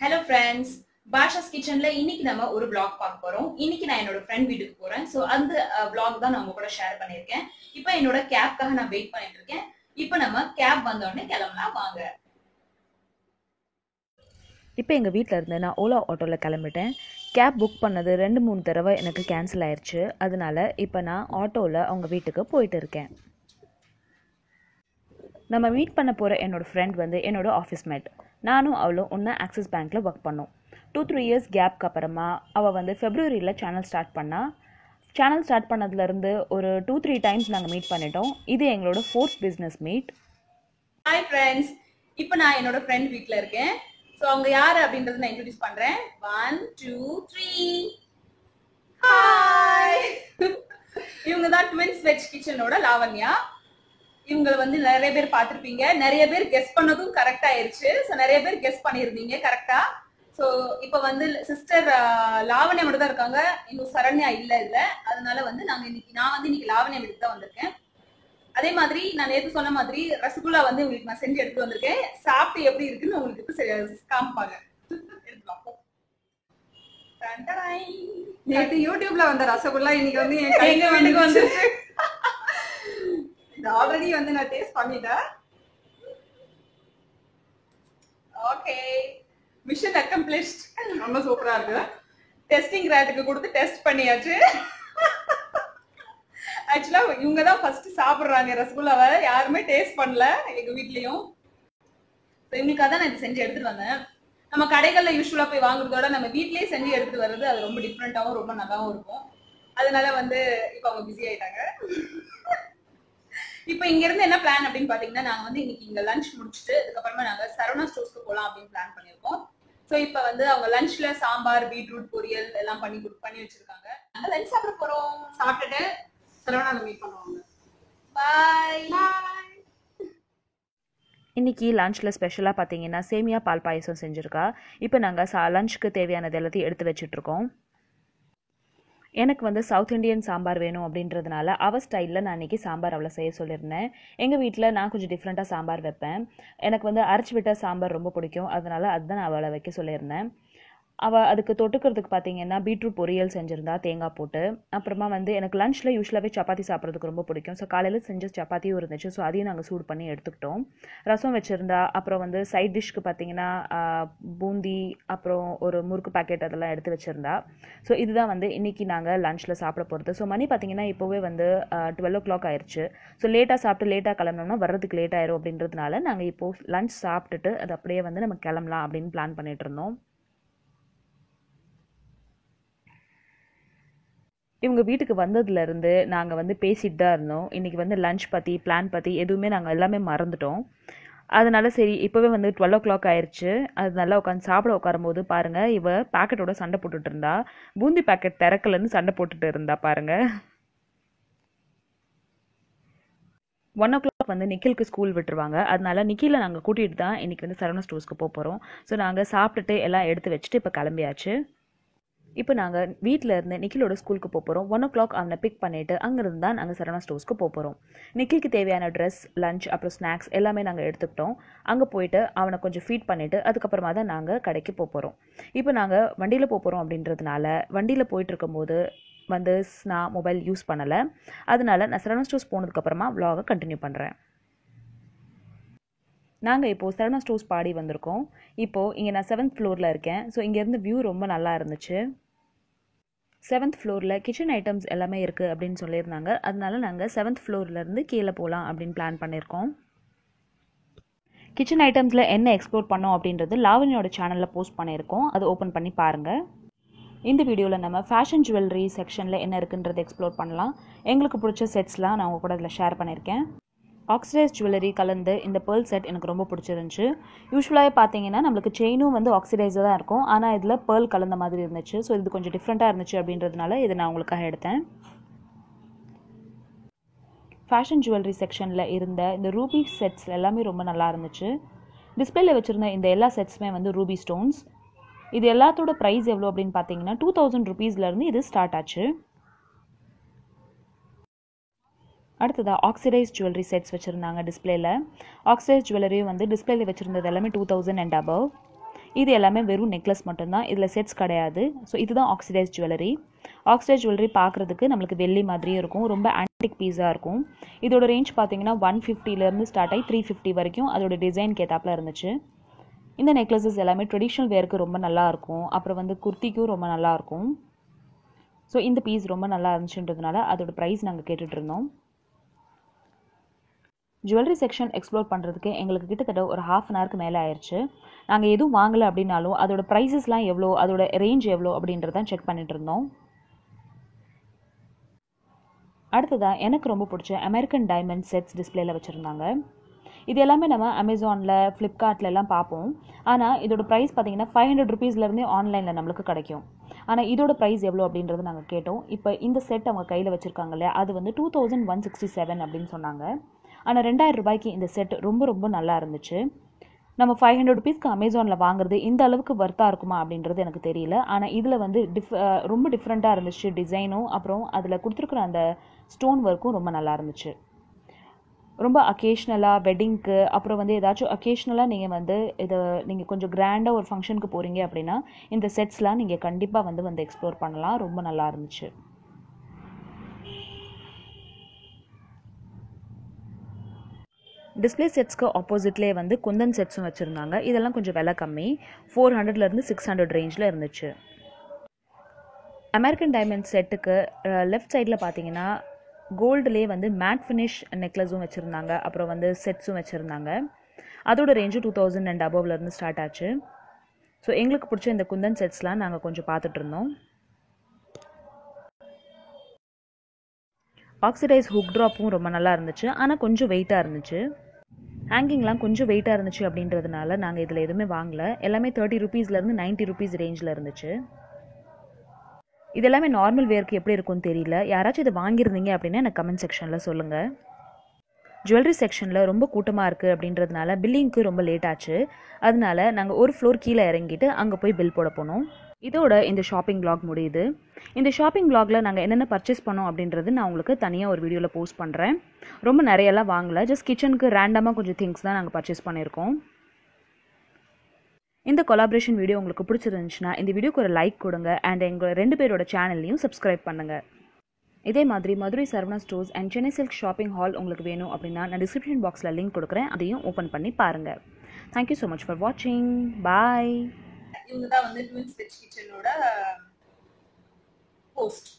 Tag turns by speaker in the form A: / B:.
A: Hello friends, Basha's Kitchenல இன்னைக்கு நம்ம ஒரு vlog பார்க்க போறோம். இன்னைக்கு நான் என்னோட friend வீட்டுக்கு போறேன். சோ அந்த vlog தான் நான் உங்க கூட ஷேர் பண்ணிருக்கேன். இப்போ என்னோட கேப்காக நான் வெயிட் பண்ணிட்டு இருக்கேன். இப்போ நம்ம கேப் வந்த உடனே கிளம்பலாம் வாங்க.
B: இப்போ எங்கள் வீட்டில் இருந்து நான் ஓலா ஆட்டோவில் கிளம்பிட்டேன். கேப் புக் பண்ணது 2-3 தடவை எனக்கு கேன்சல் ஆயிடுச்சு. அதனால இப்போ நான் ஆட்டோவில் அவங்க வீட்டுக்கு போயிட்டு இருக்கேன். நம்ம மீட் பண்ண போகிற என்னோடய ஃப்ரெண்ட் வந்து என்னோடய ஆஃபீஸ் மேட். நானும் அவளும் ஒன்றா ஆக்சிஸ் பேங்க்கில் ஒர்க் பண்ணோம். 2-3 இயர்ஸ் கேப்க்கு அப்புறமா அவள் வந்து ஃபெப்ரவரியில் சேனல் ஸ்டார்ட் பண்ணால். சேனல் ஸ்டார்ட் பண்ணதுலேருந்து ஒரு 2-3 டைம்ஸ் நாங்கள் மீட் பண்ணிட்டோம். இது எங்களோட 4th business meet.
A: Hi friends, இப்போ நான் என்னோட ஃப்ரெண்ட் வீட்டில் இருக்கேன். ஸோ அவங்க யார் அப்படின்றத நான் இன்ட்ரோடியூஸ் பண்ணுறேன். 1 2 3 ஹாய். இவங்க தான் ட்வின்ஸ் வெஜ் கிச்சனோட லாவண்யா. இவங்க வந்து நிறைய பேர் பார்த்துருப்பீங்க. நிறைய பேர் கெஸ் பண்ணதும் கரெக்டா ஆயிருச்சு. ஸோ நிறைய பேர் கெஸ் பண்ணியிருந்தீங்க கரெக்டா. ஸோ இப்போ வந்து சிஸ்டர் லாவண்யா மட்டும் தான் இருக்காங்க, இன்னும் சரண்யா இல்லை இல்லை. அதனால வந்து நான் இன்னைக்கு லாவண்யா வீட்டுக்கு தான் வந்திருக்கேன். அதே மாதிரி நான் நேற்று சொன்ன மாதிரி ரசகுல்லா வந்து உங்களுக்கு நான் செஞ்சு எடுத்து வந்திருக்கேன். சாப்பிட்டு எப்படி இருக்குன்னு உங்களுக்கு காமிப்பாங்க.
C: நேத்து யூடியூப்ல வந்த ரசகுல்லா இன்னைக்கு வந்து என் கையில
A: வீட்டுக்கு வந்துருச்சு.
C: ஆல்ரெடி வந்து நான் டேஸ்ட் பண்ணிட்டேன்.
A: Okay, mission accomplished.
C: ரொம்ப சூப்பரா இருக்கு.
A: டெஸ்டிங் ரேட்டுக்கு கொடுத்து டெஸ்ட் பண்ணியாச்சு. ஆக்சுவலா இவங்க தான் ஃபர்ஸ்ட் சாப்பிடுறாங்க ரசகுல்லாவை. யாருமே டேஸ்ட் பண்ணல எங்க வீட்லயும். இவங்களுக்காக தான் நான் இது செஞ்சு எடுத்துட்டு வந்தேன். நம்ம கடைகள்ல யூஸ்வலா போய் வாங்குறதோட நம்ம வீட்லயே செஞ்சு எடுத்துட்டு வர்றது அது ரொம்ப டிஃப்ரெண்டாவும் ரொம்ப நல்லாவும் இருக்கும். அதனால வந்து இப்ப அவங்க பிஸி ஆயிட்டாங்க. இப்போ இங்க இருந்து என்ன பிளான் அப்படின்னு பாத்தீங்கன்னா, நாங்க வந்து இன்னைக்கு இங்க லஞ்ச் முடிச்சுட்டு அதுக்கப்புறமா நாங்க சரவணா ஸ்டோர்ஸ்க்கு போலாம் அப்படின்னு பிளான் பண்ணிருக்கோம். சோ இப்ப வந்து அவங்க லஞ்ச்ல சாம்பார், பீட்ரூட் பொரியல் எல்லாம் பண்ணி வச்சிருக்காங்க. நாங்க லஞ்ச் சாப்பிட போறோம். சாப்பிட்டுட்டு
C: சரவணால மீட் பண்ணுவாங்க.
A: பாய்.
B: இன்றைக்கி லஞ்சில் ஸ்பெஷலாக பார்த்தீங்கன்னா சேமியா பால் பாயசம் செஞ்சுருக்கா. இப்போ நாங்கள் லஞ்சுக்கு தேவையானது எல்லாத்தையும் எடுத்து வச்சுட்ருக்கோம். எனக்கு வந்து சவுத் இண்டியன் சாம்பார் வேணும் அப்படின்றதுனால அவள் ஸ்டைலில் நான் இன்றைக்கி சாம்பார் அவளை செய்ய சொல்லியிருந்தேன். எங்கள் வீட்டில் நான் கொஞ்சம் டிஃப்ரெண்ட்டாக சாம்பார் வைப்பேன். எனக்கு வந்து அரைச்சி விட்ட சாம்பார் ரொம்ப பிடிக்கும். அதனால் அதுதான் நான் அவளை வைக்க சொல்லியிருந்தேன். அவள் அதுக்கு தொட்டுக்கிறதுக்கு பார்த்தீங்கன்னா பீட்ரூட் பொரியல் செஞ்சுருந்தா தேங்காய் போட்டு. அப்புறமா வந்து எனக்கு லஞ்சில் யூஸ்வலாகவே சப்பாத்தி சாப்பிட்றதுக்கு ரொம்ப பிடிக்கும். ஸோ காலையில் செஞ்ச சப்பாத்தியும் இருந்துச்சு. ஸோ அதையும் நாங்கள் சூடு பண்ணி எடுத்துக்கிட்டோம். ரசம் வச்சுருந்தா. அப்புறம் வந்து சைட் டிஷ்க்கு பார்த்தீங்கன்னா பூந்தி, அப்புறம் ஒரு முறுக்கு பேக்கெட் அதெல்லாம் எடுத்து வச்சுருந்தா. ஸோ இதுதான் வந்து இன்றைக்கி நாங்கள் லஞ்சில் சாப்பிட போகிறது. ஸோ மணி பார்த்தீங்கன்னா இப்போவே வந்து 12 o'clock ஆயிடுச்சு. ஸோ லேட்டாக சாப்பிட்டு லேட்டாக கிளம்பினோம்னா வர்றதுக்கு லேட் ஆயிரும் அப்படின்றதுனால நாங்கள் இப்போது லஞ்ச் சாப்பிட்டுட்டு அது அப்படியே வந்து நம்ம கிளம்பலாம் அப்படின்னு பிளான் பண்ணிட்டு இருந்தோம். இவங்க வீட்டுக்கு வந்ததுலேருந்து நாங்கள் வந்து பேசிட்டு தான் இருந்தோம். இன்றைக்கி வந்து லஞ்ச் பற்றி பிளான் பற்றி எதுவுமே நாங்கள் எல்லாமே மறந்துட்டோம். அதனால சரி இப்போவே வந்து 12 o'clock ஆயிடுச்சு. அது நல்லா உட்காந்து சாப்பிட உட்காரும்போது பாருங்கள், இவ பேக்கெட்டோட சண்டை போட்டுட்டு இருந்தா. பூந்தி பேக்கெட் திறக்கலன்னு சண்டை போட்டுட்டு இருந்தா பாருங்கள். 1 o'clock வந்து நிக்கிலுக்கு ஸ்கூல் விட்டுருவாங்க. அதனால நிக்கில நாங்கள் கூட்டிகிட்டு தான் இன்றைக்கி வந்து சரவணா ஸ்டோர்ஸ்க்கு போகிறோம். ஸோ நாங்கள் சாப்பிட்டுட்டு எல்லாம் எடுத்து வச்சுட்டு இப்போ கிளம்பியாச்சு. இப்போ நாங்கள் வீட்டில் இருந்து நிக்கிலோட ஸ்கூலுக்கு போகிறோம். 1 o'clock அவனை பிக் பண்ணிவிட்டு அங்கேருந்து தான் நாங்கள் சரவணா ஸ்டோர்ஸ்க்கு போகிறோம். நிக்கிலுக்கு தேவையான ட்ரெஸ், லஞ்ச், அப்புறம் ஸ்நாக்ஸ் எல்லாமே நாங்கள் எடுத்துக்கிட்டோம். அங்கே போயிட்டு அவனை கொஞ்சம் ஃபீட் பண்ணிவிட்டு அதுக்கப்புறமா தான் நாங்கள் கடைக்கு போகிறோம். இப்போ நாங்கள் வண்டியில் போகிறோம் அப்படின்றதுனால வண்டியில் போயிட்டு இருக்கும்போது வந்து நான் மொபைல் யூஸ் பண்ணலை. அதனால நான் சரவணா ஸ்டோர்ஸ் போனதுக்கப்புறமா vlog கண்டினியூ பண்ணுறேன். நாங்கள் இப்போது சரவணா ஸ்டோர்ஸ் பாடி வந்திருக்கோம். இப்போது இங்கே நான் 7th floorல இருக்கேன். ஸோ இங்கேருந்து வியூ ரொம்ப நல்லா இருந்துச்சு. 7th floorல கிச்சன் ஐட்டம்ஸ் எல்லாமே இருக்குது அப்படின்னு சொல்லியிருந்தாங்க. அதனால நாங்கள் 7th floorலேருந்து கீழே போகலாம் அப்படின்னு பிளான் பண்ணியிருக்கோம். கிச்சன் ஐட்டம்ஸில் என்ன எக்ஸ்ப்ளோர் பண்ணோம் அப்படின்றது லாவண்யோட சேனலில் போஸ்ட் பண்ணியிருக்கோம். அது ஓப்பன் பண்ணி பாருங்கள். இந்த வீடியோவில் நம்ம ஃபேஷன் ஜுவல்லரி செக்ஷனில் என்ன இருக்குன்றது எக்ஸ்ப்ளோர் பண்ணலாம். எங்களுக்கு பிடிச்ச செட்ஸ்லாம் நான் உங்கள் கூட இதில் ஷேர் பண்ணியிருக்கேன். ஆக்சிடைஸ் ஜுவல்லரி கலந்து இந்த பேர்ல் செட் எனக்கு ரொம்ப பிடிச்சிருந்துச்சு. யூஸ்வலாகவே பார்த்தீங்கன்னா நம்மளுக்கு செயினும் வந்து ஆக்சிடைஸாக தான் இருக்கும். ஆனால் இதில் பேர்ல் கலந்த மாதிரி இருந்துச்சு. ஸோ இது கொஞ்சம் டிஃப்ரெண்ட்டாக இருந்துச்சு அப்படின்றதுனால இதை நான் உங்களுக்காக எடுத்தேன். ஃபேஷன் ஜுவல்லரி செக்ஷனில் இருந்த இந்த ரூபி செட்ஸ் எல்லாமே ரொம்ப நல்லா இருந்துச்சு. டிஸ்பிளேல வச்சுருந்த இந்த எல்லா செட்ஸுமே வந்து ரூபி ஸ்டோன்ஸ். இது எல்லாத்தோட ப்ரைஸ் எவ்வளோ அப்படின்னு பார்த்தீங்கன்னா 2000 rupeesலேருந்து இது ஸ்டார்ட் ஆச்சு. அடுத்ததாக ஆக்சிடைஸ் ஜுவல்லரி செட்ஸ் வச்சுருந்தாங்க டிஸ்பிளேல. ஆக்சிடைஸ் ஜுவல்லரியும் வந்து டிஸ்பிளேல வச்சுருந்தது எல்லாமே 2000 and above. இது எல்லாமே வெறும் நெக்லஸ் மட்டும்தான், இதில் செட்ஸ் கிடையாது. ஸோ இதுதான் ஆக்சிடைஸ் ஜுவல்லரி. ஆக்சிடைஸ் ஜுவல்லரி பார்க்குறதுக்கு நம்மளுக்கு வெள்ளி மாதிரியே இருக்கும், ரொம்ப ஆன்டிக் பீஸாக இருக்கும். இதோட ரேஞ்ச் பார்த்தீங்கன்னா 150லேருந்து ஸ்டார்ட் ஆகி 350 வரைக்கும் அதோட டிசைன் ஏத்தாப்பில் இருந்துச்சு. இந்த நெக்லஸஸ் எல்லாமே ட்ரெடிஷ்னல் வேருக்கு ரொம்ப நல்லாயிருக்கும், அப்புறம் வந்து குர்த்திக்கும் ரொம்ப நல்லாயிருக்கும். ஸோ இந்த பீஸ் ரொம்ப நல்லா இருந்துச்சுன்றதுனால அதோட ப்ரைஸ் நாங்கள் கேட்டுட்ருந்தோம். ஜுவல்லரி செக்ஷன் எக்ஸ்ப்ளோர் பண்ணுறதுக்கு எங்களுக்கு கிட்டத்தட்ட ஒரு ½ அன் ஹவருக்கு மேலே ஆயிடுச்சு. நாங்கள் எதுவும் வாங்கலை அப்படின்னாலும் அதோட ப்ரைஸஸ்லாம் எவ்வளோ, அதோட ரேஞ்ச் எவ்வளோ அப்படின்றதான் செக் பண்ணிட்டு இருந்தோம். அடுத்ததாக எனக்கு ரொம்ப பிடிச்ச அமெரிக்கன் டைமண்ட் செட்ஸ் டிஸ்பிளேல வச்சுருந்தாங்க. இது எல்லாமே நம்ம அமேசானில், ஃப்ளிப்கார்ட்டில் எல்லாம் பார்ப்போம். ஆனால் இதோட ப்ரைஸ் பார்த்தீங்கன்னா 500 ருபீஸ்லேருந்தே ஆன்லைனில் நம்மளுக்கு கிடைக்கும். ஆனால் இதோட ப்ரைஸ் எவ்வளோ அப்படின்றது நாங்கள் கேட்டோம். இப்போ இந்த செட் அவங்க கையில் வச்சுருக்காங்க இல்லையா, அது வந்து 2167 அப்படின்னு சொன்னாங்க. ஆனால் 2000 ரூபாய்க்கு இந்த செட் ரொம்ப ரொம்ப நல்லா இருந்துச்சு. நம்ம 500 ருபீஸ்க்கு அமேசானில் வாங்குறது இந்த அளவுக்கு வர்த்தாக இருக்குமா அப்படின்றது எனக்கு தெரியல. ஆனால் இதில் வந்து ரொம்ப டிஃப்ரெண்ட்டாக இருந்துச்சு டிசைனும், அப்புறம் அதில் கொடுத்துருக்குற அந்த ஸ்டோன் ஒர்க்கும் ரொம்ப நல்லா இருந்துச்சு. ரொம்ப அக்கேஷ்னலாக வெட்டிங்க்கு, அப்புறம் வந்து ஏதாச்சும் அக்கேஷ்னலாக நீங்கள் வந்து இதை நீங்கள் கொஞ்சம் கிராண்டாக ஒரு ஃபங்க்ஷனுக்கு போகிறீங்க அப்படின்னா இந்த செட்ஸ்லாம் நீங்கள் கண்டிப்பாக வந்து எக்ஸ்ப்ளோர் பண்ணலாம். ரொம்ப நல்லா இருந்துச்சு. டிஸ்பிளே செட்ஸ்க்கு ஆப்போசிட்லேயே வந்து குந்தன் செட்ஸும் வச்சுருந்தாங்க. இதெல்லாம் கொஞ்சம் விலை கம்மி, 400லேருந்து 600 ரேஞ்சில் இருந்துச்சு. அமெரிக்கன் டைமண்ட் செட்டுக்கு லெஃப்ட் சைடில் பார்த்தீங்கன்னா கோல்டுலேயே வந்து மேட் ஃபினிஷ் நெக்லஸும் வச்சுருந்தாங்க, அப்புறம் வந்து செட்ஸும் வச்சுருந்தாங்க. அதோட ரேஞ்சு 2000 அண்ட் அபவ்லேருந்து ஸ்டார்ட் ஆச்சு. ஸோ எங்களுக்கு பிடிச்ச இந்த குந்தன் செட்ஸ்லாம் நாங்கள் கொஞ்சம் பார்த்துட்ருந்தோம். ஆக்சிடைஸ் ஹுக் ட்ராப்பும் ரொம்ப நல்லா இருந்துச்சு, ஆனால் கொஞ்சம் வெயிட்டாக இருந்துச்சு. ஹேங்கிங்லாம் கொஞ்சம் வெயிட்டாக இருந்துச்சு அப்படின்றதுனால நாங்கள் இதில் எதுவுமே வாங்கலை. எல்லாமே 30 ருபீஸ்லேருந்து 90 ருபீஸ் ரேஞ்சில் இருந்துச்சு. இது எல்லாமே நார்மல் வேருக்கு எப்படி இருக்கும்னு தெரியல. யாராச்சும் இதை வாங்கியிருந்தீங்க அப்படின்னா எனக்கு கமெண்ட் செக்ஷனில் சொல்லுங்கள். ஜுவல்லரி செக்ஷனில் ரொம்ப கூட்டமாக இருக்குது அப்படின்றதுனால பில்லிங்க்கு ரொம்ப லேட் ஆச்சு. அதனால நாங்கள் ஒரு ஃப்ளோர் கீழே இறங்கிட்டு அங்கே போய் பில் போட போனோம். இதோட இந்த ஷாப்பிங் விளாக் முடியுது. இந்த ஷாப்பிங் விளாகில் நாங்கள் என்னென்ன பர்ச்சேஸ் பண்ணோம் அப்படின்றது நான் உங்களுக்கு தனியாக ஒரு வீடியோவில் போஸ்ட் பண்ணுறேன். ரொம்ப நிறையெல்லாம் வாங்கலை, ஜஸ்ட் கிச்சனுக்கு ரேண்டமாக கொஞ்சம் திங்ஸ் தான் நாங்கள் பர்ச்சேஸ் பண்ணியிருக்கோம். இந்த கொலாபரேஷன் வீடியோ உங்களுக்கு பிடிச்சிருந்துச்சுன்னா இந்த வீடியோக்கு ஒரு லைக் கொடுங்க, அண்ட் எங்கள் 2 பேரோட சேனல்லையும் சப்ஸ்கிரைப் பண்ணுங்கள். இதே மாதிரி Madurai Saravana stores and Chennai silk shopping hall உங்களுக்கு வேணும் அப்படின்னா நான் டிஸ்கிரிப்ஷன் பாக்ஸில் லிங்க் கொடுக்குறேன், அதையும் ஓப்பன் பண்ணி பாருங்கள். தேங்க்யூ ஸோ மச் ஃபார் வாட்சிங். பாய்.
A: இவங்க தான் வந்து ட்வின்ஸ் வெஜ் கிச்சனோட போஸ்ட்